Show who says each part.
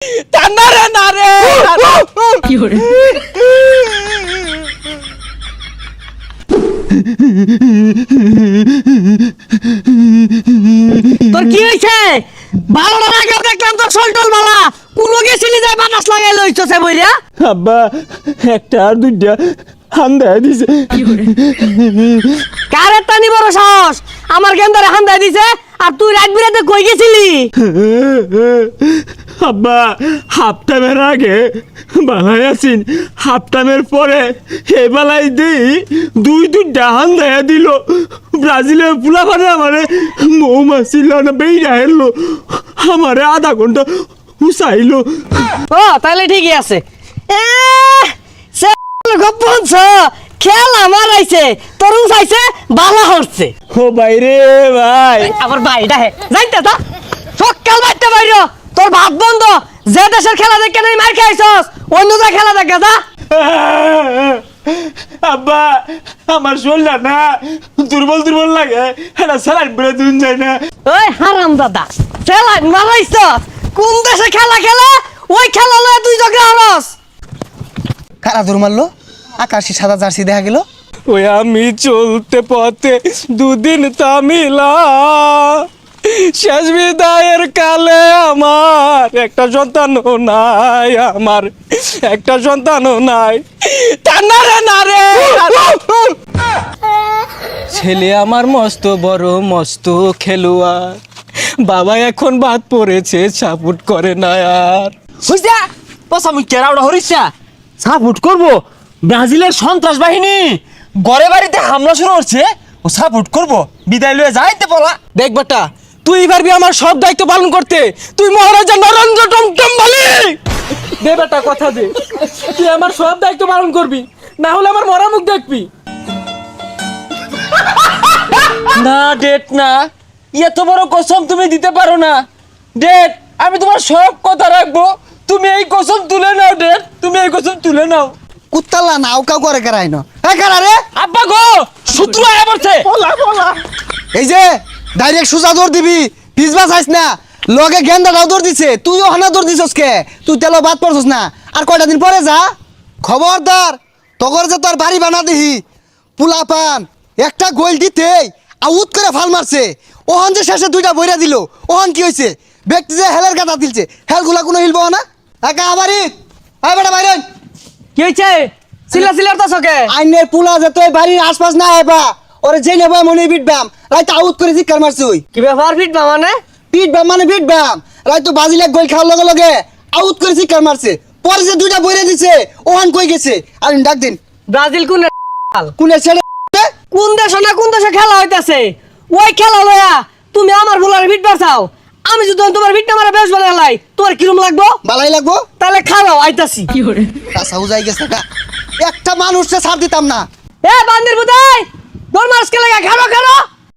Speaker 1: না রে না রে কি হরে তোর কি হইছে? ভালো না আগে দেখলাম তোর শোলটোল বালা কোন গেছিলি যায় বাতাস লাগাই লইছছে বইরা।
Speaker 2: আব্বা একটা আর দুইটা হান্দায় দিছে।
Speaker 1: কারে টানি বড় সাহস আমার গেন্দারে হান্দায় দিছে আর তুই রাত বিরাতে কই গেছিলি?
Speaker 2: আব্বা হাফ টাইমের আগে বালাই আছিন, হাফ টাইমের পরে হে বালাই দিই দুইটা হান্দায় দিল। ব্রাজিলের পুলা মানে আমারে মৌমাছি না বেইরা হেললো, আমারে আধা ঘন্টা হুসাইলো।
Speaker 1: ও তাহলে ঠিকই আছে। এ সে গপনছ খেল আমার আইছে তরুণ চাইছে বালা হচ্ছে।
Speaker 2: ও বাইরে ভাই
Speaker 1: আবার বাইটা হে যাইতে তো সকাল বাইতে বাইরো তোর ভাত বন্ধ। যে দেশের খেলা দেখে নাই মার খাইছস অন্য যা খেলা দেখে যা।
Speaker 2: আব্বা আমার শরীরটা না দুর্বল দুর্বল লাগে, এটা স্যালাইন বেড়ে দুন যায় না।
Speaker 1: ওই হারাম দাদা খেলা মারাইছস কোন দেশে খেলা খেলে ওই খেলা লয়ে তুই ঝগড়া হরস।
Speaker 3: কারা দৌড় মারলো? আকাশি সাদা জার্সি দেখা গেল।
Speaker 2: ওই আমি চলতে পথে দুদিন তামিলা, শেষ বিদায়ের কালে আমার একটা সন্তানও নাই, আমার একটা সন্তানও নাই। না রে না রে ছেলে আমার মস্ত বড় মস্ত খেলোয়াড়, বাবা এখন বাদ পড়েছে সাপোর্ট করে না আর।
Speaker 4: বুঝছা বস আমি কেরাউডা হরিছা সাপোর্ট করবো ব্রাজিলের সন্ত্রাস বাহিনী ঘরে বাড়িতে হামলা শুরু হচ্ছে, ও সাপোর্ট করবো বিদায় লয়ে যাইতে বলা।
Speaker 2: দেখ বেটা তুই পারবি আমার সব দায়িত্ব পালন করতে, তুই মহারাজা নরেন্দ্র টমটম বলি। দে বেটা কথা দে, তুই আমার সব দায়িত্ব পালন করবি, না হলে আমার মরা মুখ দেখবি।
Speaker 4: না ডেট না, এত বড় কসম তুমি দিতে পারো না ডেট। আমি তোমার সব কথা রাখবো, তুমি এই কসম তুলে নাও ডেট, তুমি এই কসম তুলে নাও।
Speaker 3: কুত্তালা নাও কাউ করে কেরাই না। কারা রে?
Speaker 4: আব্বা গো শত্রু আয়া পড়ছে।
Speaker 3: এই যে ডাইরেক্ট সুজা দৌড় দিবি, পিছবা চাইস না। লগে গেন্দাটাও দৌড় দিছে, তুইও হানা দৌড় দিছস কে? তুই তেলো বাদ পড়ছস না। আর কয়টা দিন পরে যা। খবরদার তগর যে তোর বাড়ি বানা দিহি পুলা পান একটা গোল দিতেই আউট করে ফাল মারছে। ওহন যে শেষে দুইটা বইরা দিল, ওহন কি হয়েছে? ব্যক্তি যে হেলের গাদা দিলছে, হেলগুলা কোনো হিলবো না। একা আবারই আয় বেটা বাইরে।
Speaker 1: কি হইছে সিলা সিলার তো সকে
Speaker 3: আইনের পুলা যে তুই বাড়ির আশপাশ না হেবা ওরে যে নেবা মনে বিটবাম রাইতে আউট করে জিকার মারছ। ওই
Speaker 1: কি ব্যাপার ফিটবা মানে?
Speaker 3: পিটবাম মানে বিটবাম রাইতে বাজিলে গোল খাওয়ার লগে লগে আউট করে জিকার মারছে। পরে যে দুইটা বইরা দিছে ওহান কই গেছে? আর ডাক দিন।
Speaker 1: ব্রাজিল কোন
Speaker 3: কোন ছেড়ে
Speaker 1: কোন দেশে না কোন দেশে খেলা হইতাছে ওই খেলা লয়া তুমি আমার বুলারে ফিটবার চাও? আমি যদি তোমার ফিটটা মারা বেশ বানাই লাই তোমার কিরম লাগবো?
Speaker 3: বালাই লাগবো?
Speaker 1: তাহলে খাও আইতাছি। কি করে
Speaker 3: কাসাও যাই গেছে কা একটা মানুষকে ছাড় দিতাম না।
Speaker 1: এ বান্দির বুদাই দর মাস কে লাগা খাড়ো খাড়ো